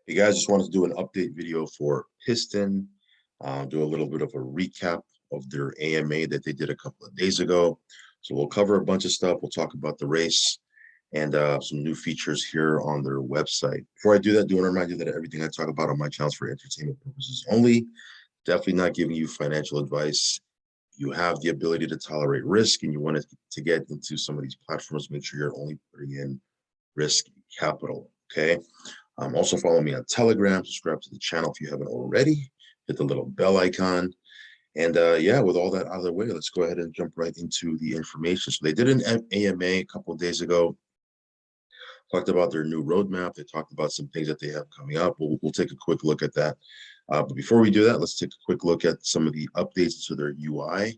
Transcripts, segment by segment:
Hey guys, just wanted to do an update video for Piston, do a little bit of a recap of their AMA that they did a couple of days ago. So we'll cover a bunch of stuff. We'll talk about the race and some new features here on their website. Before I do that, I do want to remind you that everything I talk about on my channel is for entertainment purposes only. Definitely not giving you financial advice. You have the ability to tolerate risk and you want to get into some of these platforms, make sure you're only putting in risk capital, okay? Also follow me on Telegram, subscribe to the channel if you haven't already, hit the little bell icon. And yeah, with all that out of the way, let's go ahead and jump right into the information. So they did an AMA a couple of days ago, talked about their new roadmap. They talked about some things that they have coming up. We'll take a quick look at that. But before we do that, let's take a quick look at some of the updates to their UI.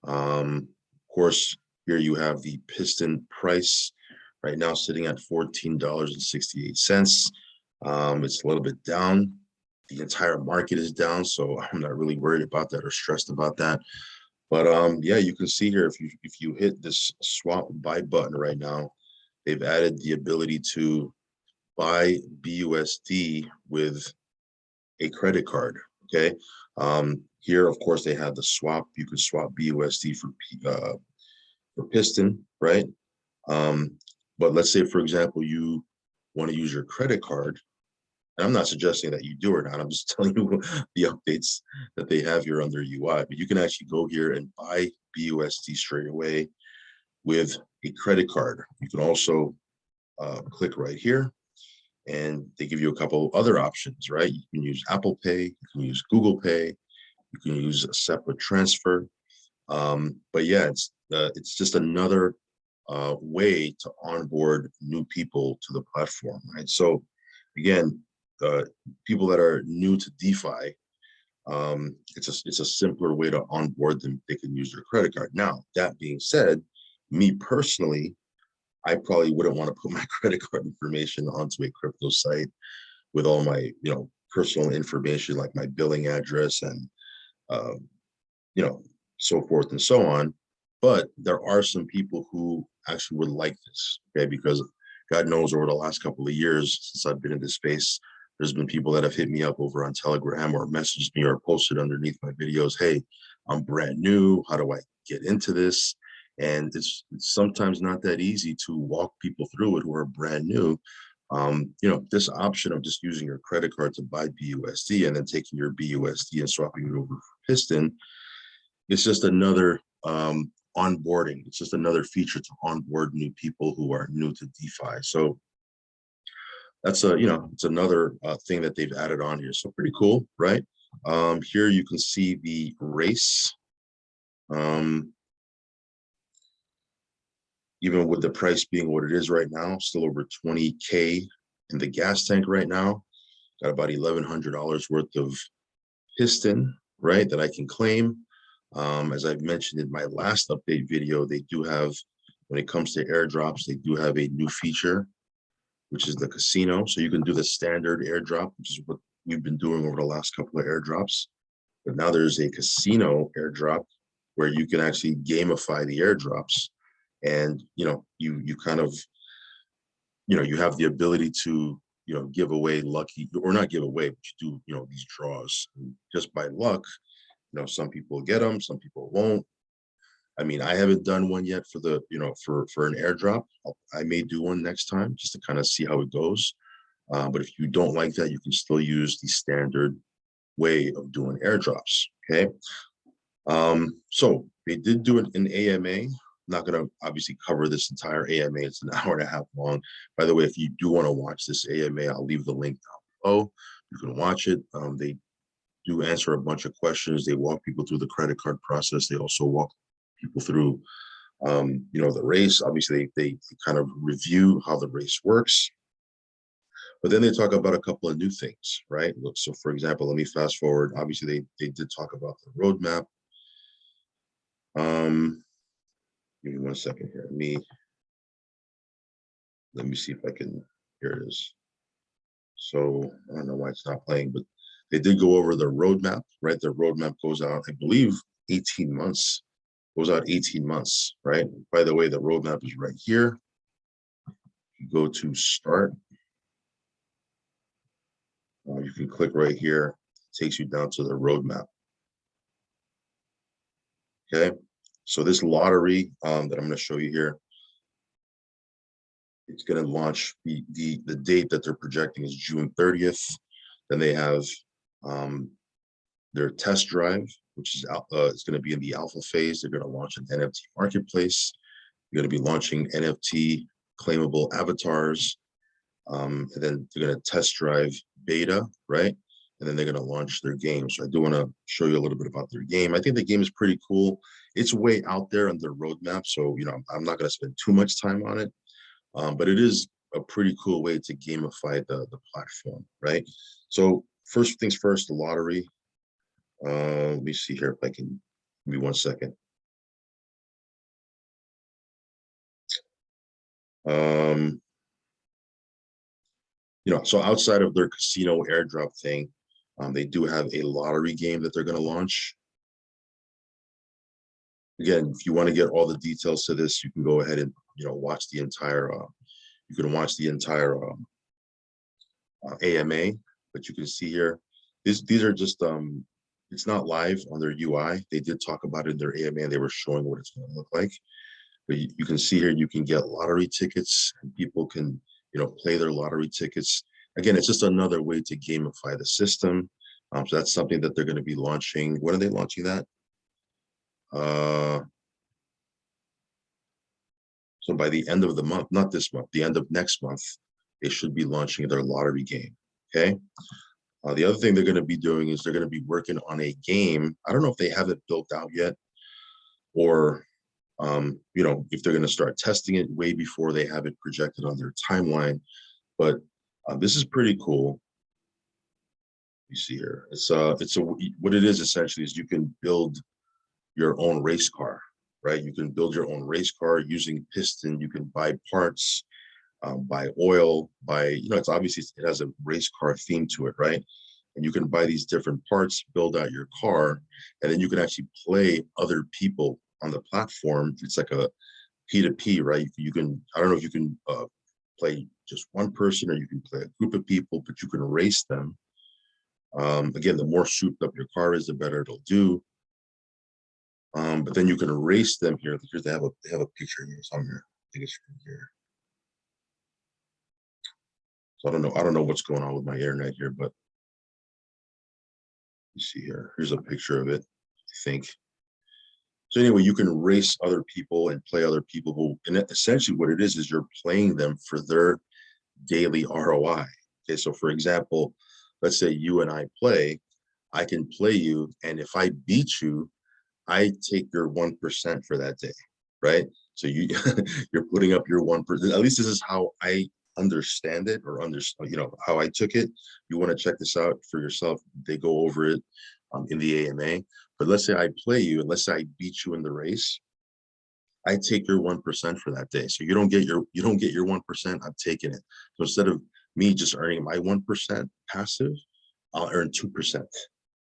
Of course, here you have the Piston price right now sitting at $14.68. It's a little bit down. The entire market is down, so I'm not really worried about that or stressed about that. But yeah, you can see here if you hit this swap buy button right now, they've added the ability to buy BUSD with a credit card. Okay, here of course they have the swap. You can swap BUSD for Piston, right? But let's say, for example, you want to use your credit card. And I'm not suggesting that you do or not. I'm just telling you the updates that they have here on their UI. But you can actually go here and buy BUSD straight away with a credit card. You can also click right here, and they give you a couple other options, right? You can use Apple Pay, you can use Google Pay, you can use a separate transfer. But yeah, it's just another way to onboard new people to the platform, right? So again, people that are new to DeFi, it's a simpler way to onboard them. They can use their credit card. Now, that being said, me personally, I probably wouldn't want to put my credit card information onto a crypto site with all my, personal information like my billing address and, so forth and so on. But there are some people who actually would like this, okay? Because God knows over the last couple of years since I've been in this space, there's been people that have hit me up over on Telegram or messaged me or posted underneath my videos, hey, I'm brand new. How do I get into this? And it's sometimes not that easy to walk people through it who are brand new. This option of just using your credit card to buy BUSD and then taking your BUSD and swapping it over for Piston, it's just another onboarding. It's just another feature to onboard new people who are new to DeFi. So that's it's another thing that they've added on here. So pretty cool, right? Here you can see the race. Even with the price being what it is right now, still over 20K in the gas tank right now. Got about $1,100 worth of Piston, right, that I can claim. As I've mentioned in my last update video, they do have, when it comes to airdrops, they do have a new feature, which is the casino. So you can do the standard airdrop, which is what we've been doing over the last couple of airdrops. But now there's a casino airdrop where you can actually gamify the airdrops. And, you kind of, you have the ability to, give away lucky, or not give away, but you do, these draws. And just by luck, some people get them, some people won't. I mean, I haven't done one yet for the, for an airdrop. I may do one next time just to kind of see how it goes. But if you don't like that, you can still use the standard way of doing airdrops, okay? So they did do an AMA. Not going to obviously cover this entire AMA. It's an hour and a half long. By the way, if you do want to watch this AMA, I'll leave the link down below. You can watch it. They do answer a bunch of questions. They walk people through the credit card process. They also walk people through, the race. Obviously, they kind of review how the race works. But then they talk about a couple of new things, right? So, for example, let me fast forward. Obviously, they did talk about the roadmap. Give me 1 second here. Let me see if I can, here it is. So I don't know why it's not playing, but they did go over the roadmap, right? Their roadmap goes out, I believe, 18 months. Goes out 18 months, right? By the way, the roadmap is right here. You go to start. You can click right here, it takes you down to the roadmap. Okay, so this lottery that I'm going to show you here, it's going to launch the date that they're projecting is June 30th. Then they have their test drive, which is it's going to be in the alpha phase. They're going to launch an NFT marketplace. They're going to be launching NFT claimable avatars. And then they're going to test drive beta, right? And then they're going to launch their game. So I do want to show you a little bit about their game. I think the game is pretty cool. It's way out there on their roadmap. So, I'm not going to spend too much time on it. But it is a pretty cool way to gamify the platform, right? So first things first, the lottery. Let me see here if I can, give me 1 second. So outside of their casino airdrop thing, they do have a lottery game that they're going to launch. Again, if you want to get all the details to this, you can go ahead and watch the entire. You can watch the entire AMA, but you can see here, these are just it's not live on their UI. They did talk about it in their AMA. They were showing what it's going to look like. But you can see here, you can get lottery tickets, and people can play their lottery tickets. Again, it's just another way to gamify the system. So that's something that they're going to be launching. When are they launching that? So by the end of the month, not this month, the end of next month, they should be launching their lottery game. Okay. The other thing they're going to be doing is they're going to be working on a game. I don't know if they have it built out yet, or if they're going to start testing it way before they have it projected on their timeline. But this is pretty cool. You see here, what it is essentially is you can build your own race car, right? You can build your own race car using Piston. You can buy parts, buy oil, it's obviously, it has a race car theme to it, right? And you can buy these different parts, build out your car, and then you can actually play other people on the platform. It's like a P2P, right? I don't know if you can play just one person or you can play a group of people, but you can race them. Again, the more souped up your car is, the better it'll do. But then you can race them here. Here they have a picture here somewhere. I think it's from here. So I don't know what's going on with my internet here, but you see here. Here's a picture of it, I think. So anyway, you can race other people and play other people and essentially what it is you're playing them for their daily ROI. Okay, so for example, let's say you and I play, I can play you, and if I beat you, I take your 1% for that day, right? So you're putting up your 1%. At least this is how I understand it, or how I took it. You want to check this out for yourself. They go over it in the AMA. But let's say I play you, and let's say I beat you in the race. I take your 1% for that day. So you don't get your 1%. I'm taking it. So instead of me just earning my 1% passive, I'll earn 2%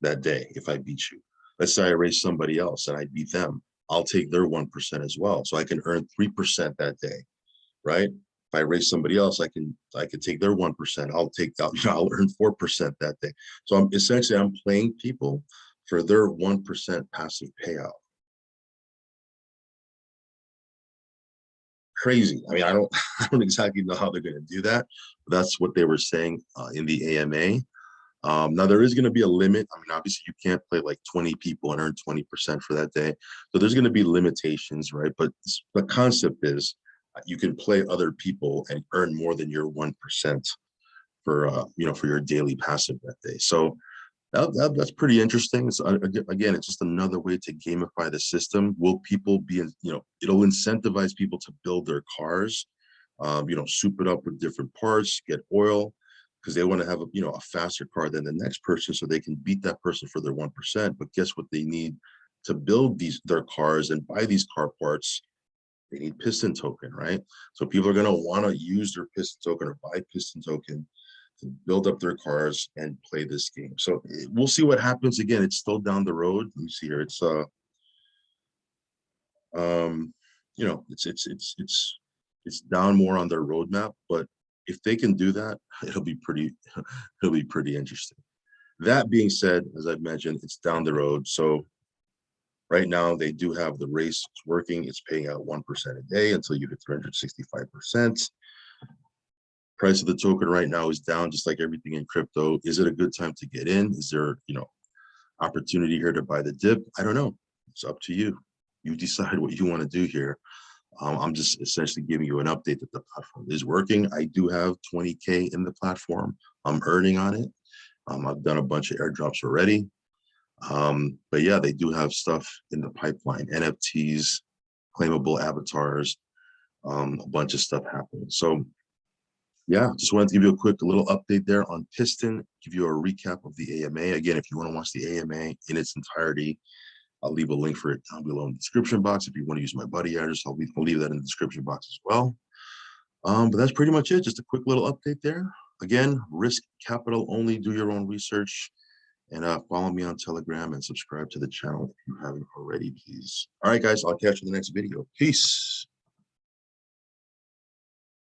that day if I beat you. Let's say I race somebody else and I beat them. I'll take their 1% as well. So I can earn 3% that day, right? If I race somebody else, I can take their 1%. I'll earn 4% that day. So I'm playing people for their 1% passive payout. Crazy. I mean, I don't exactly know how they're going to do that. But that's what they were saying in the AMA. Now there is going to be a limit. I mean, obviously you can't play like 20 people and earn 20% for that day. So there's going to be limitations, right? But the concept is you can play other people and earn more than your 1% for your daily passive that day. So that's pretty interesting. Again, it's just another way to gamify the system. Will people be, it'll incentivize people to build their cars, soup it up with different parts, get oil, because they want to have a faster car than the next person, so they can beat that person for their 1%. But guess what they need to build their cars and buy these car parts? They need Piston token, right? So people are going to want to use their Piston token or buy Piston token to build up their cars and play this game. So we'll see what happens. Again, it's still down the road. Let me see here. It's it's down more on their roadmap, but if they can do that, it'll be pretty it'll be pretty interesting. That being said, as I've mentioned, it's down the road. So right now they do have the race. It's working. It's paying out 1% a day until you hit 365%. Price of the token right now is down, just like everything in crypto. Is it a good time to get in? Is there, opportunity here to buy the dip? I don't know. It's up to you. You decide what you want to do here. I'm just essentially giving you an update that the platform is working. I do have 20K in the platform. I'm earning on it. I've done a bunch of airdrops already. But yeah, they do have stuff in the pipeline, NFTs, claimable avatars, a bunch of stuff happening. So yeah, just wanted to give you a quick little update there on Piston, give you a recap of the AMA. Again, if you want to watch the AMA in its entirety, I'll leave a link for it down below in the description box. If you want to use my buddy address, I'll leave that in the description box as well. But that's pretty much it. Just a quick little update there. Again, risk capital only, do your own research, and follow me on Telegram and subscribe to the channel if you haven't already, please. All right, guys, I'll catch you in the next video. Peace.